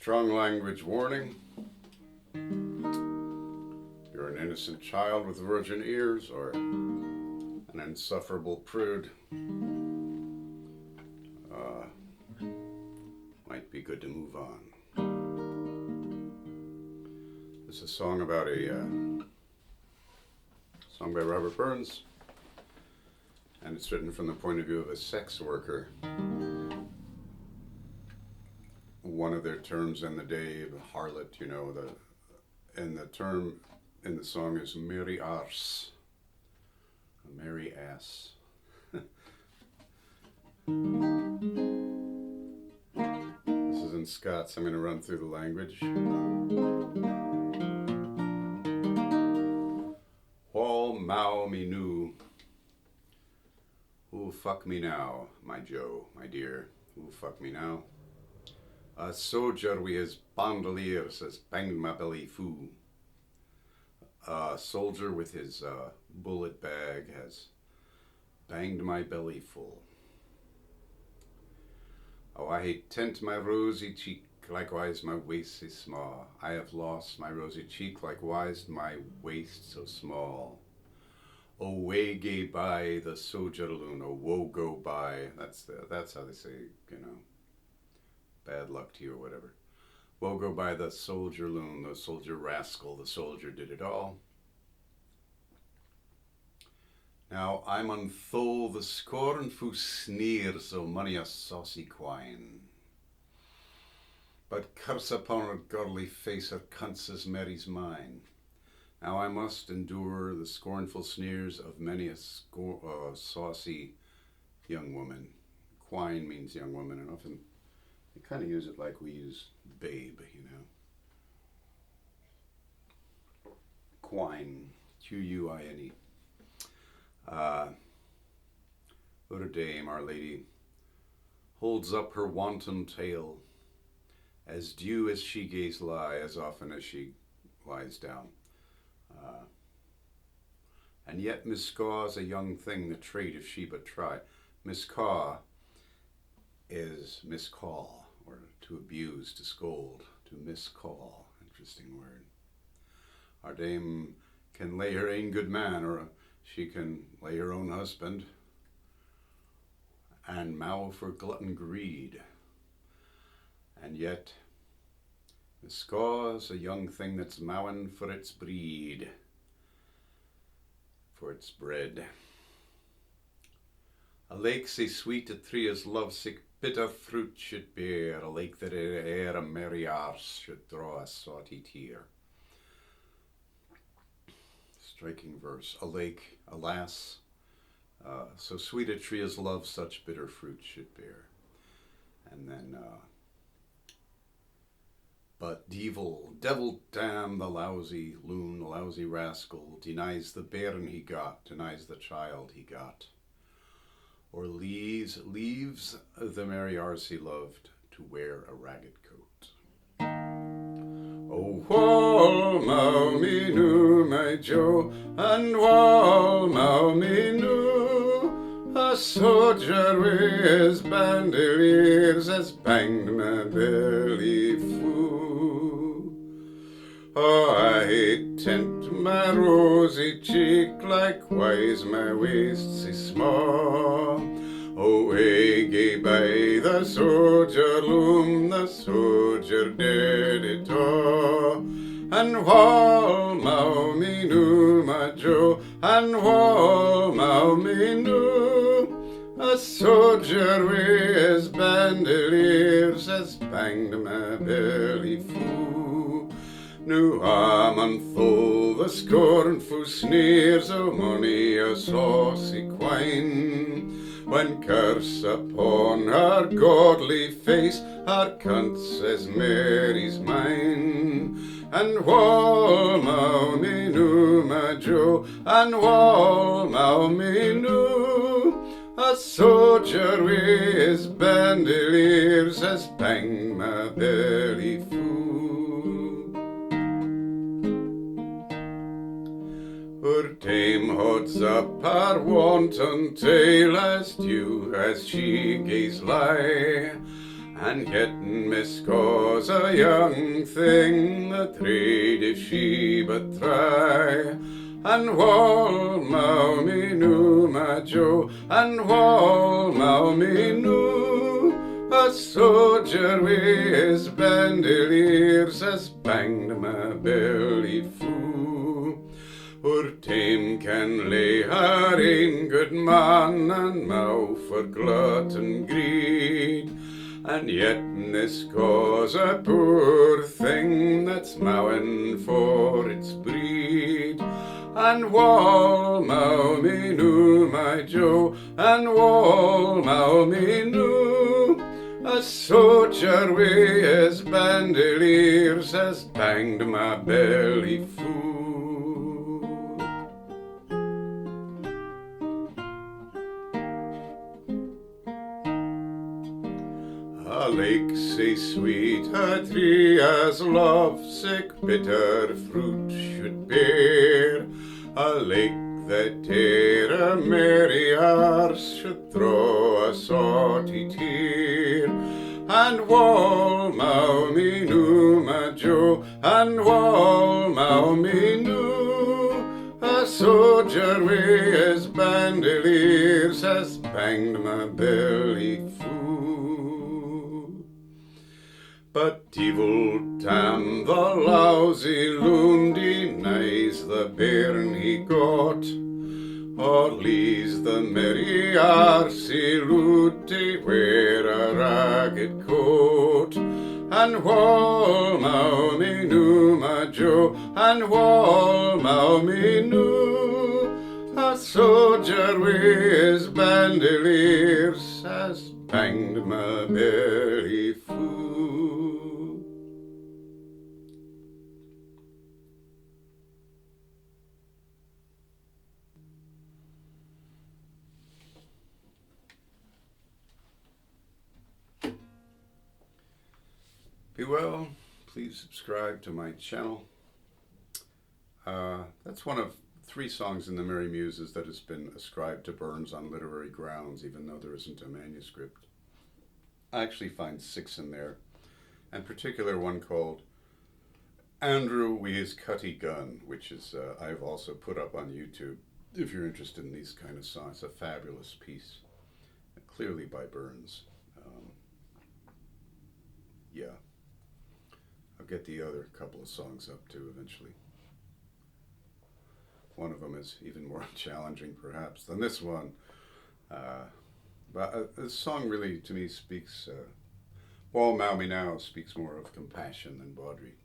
Strong language warning. You're an innocent child with virgin ears or an insufferable prude. Might be good to move on. This is a song about song by Robert Burns, and it's written from the point of view of a sex worker. One of their terms in the day, harlot, you know, and the term in the song is merry arse, a merry ass. This is in Scots. I'm going to run through the language. Wha'll M-w Me Now. Who'll fuck me now, my Joe, my dear? Who'll fuck me now? A sodger wi' his bandileers has banged my belly foo. A soldier with his bullet bag has banged my belly full. Oh, I hae tint my rosy cheek, likewise my waist is small. I have lost my rosy cheek, likewise my waist so small. Oh, way gae by the sodger loun, oh, woe go by. That's how they say, you know, bad luck to you or whatever. Woe go by the soldier loun, the soldier rascal, the soldier did it all. Now I'm on thole the scornfu sneer, so mony a saucy quine. But curse upon her godly face, her cunts as Mary's mine. Now I must endure the scornful sneers of many a saucy young woman. Quine means young woman, and often they kind of use it like we use babe, you know. Quine, Quine. Our dame, Our Lady, holds up her wanton tail, as due as she gaes lie, as often as she lies down. And yet misca's a young thing, the trait if she but try. Misca is miscall, or to abuse, to scold, to miscall. Interesting word. Our dame can lay her ain gudeman, or she can lay her own husband, and mow for glutton greed. And yet misca's a young thing that's mowing for its breed, for its bread. Alake sae sweet a tree as lovesick bitter fruit should bear, Alake that ere a merry arse should draw a saucy tear. Striking verse. Alake, alas, so sweet a tree as love such bitter fruit should bear. And then, but devil damn the lousy loun, the lousy rascal, denies the bairn he got, denies the child he got, or leaves the merry arse he loved to wear a ragged coat. Oh, Wha'll M-w Me Now, my Joe, and Wha'll M-w Me Now, a sodger wi' his bandileers has banged my belly foo. Oh, I hae tint my rosy cheek, likewise my waist is small. Oh, way gae by the sodger loun, the sodger did it all. And Wha'll M-w Me Now, my Joe, and Wha'll M-w Me Now, a sodger wi' his bandileers has banged my belly foo. Now I'm on thole the scornfu sneers, oh, mony a saucy quine. When curse upon her godly face, her cunts as Mary's mine. And Wha'll M-w Me Now, my Joe, and Wha'll M-w Me Now, a sodger wi' his bandileers has banged my belly foo. Her dame hauds up her wanton tail as due as she gaes lie, and getting misca's a young thing, a trade if she but try. And Wha'll M-w Me my Jo, and Wha'll M-w Me a sodger wi' his bandileers has banged my belly fou. Her tame can lay her ain gudeman and mow for glutton greed, and yet misca's a poor thing that's mowing for its breed. And Wha'll M-w Me my Jo, and Wha'll M-w Me a sodger wi' his bandileers has banged my belly fou. Alake sae sweet a tree as lovesick bitter fruit should bear, Alake that tear a merry arse should throw a saucy tear. And Wha'll M-w Me my Jo, and Wha'll M-w Me a sodger wi' his bandileers has banged my belly fou. But deevil tam the lousy loun denies the bairn he got, or leaves the merry arsey loot to wear a ragged coat. And Wha'll M-w Me my Jo, and Wha'll M-w Me a sodger wi' his bandileers has banged my belly fou. Be well. Please subscribe to my channel. That's one of 3 songs in the Merry Muses that has been ascribed to Burns on literary grounds, even though there isn't a manuscript. I actually find 6 in there, and particular one called Andrew wi' his cutty gun, which is I've also put up on YouTube if you're interested in these kind of songs. It's a fabulous piece, clearly by Burns. Yeah. I'll get the other couple of songs up too eventually. One of them is even more challenging perhaps than this one. But this song really to me speaks, Wha'll M-w Me Now speaks more of compassion than bawdry.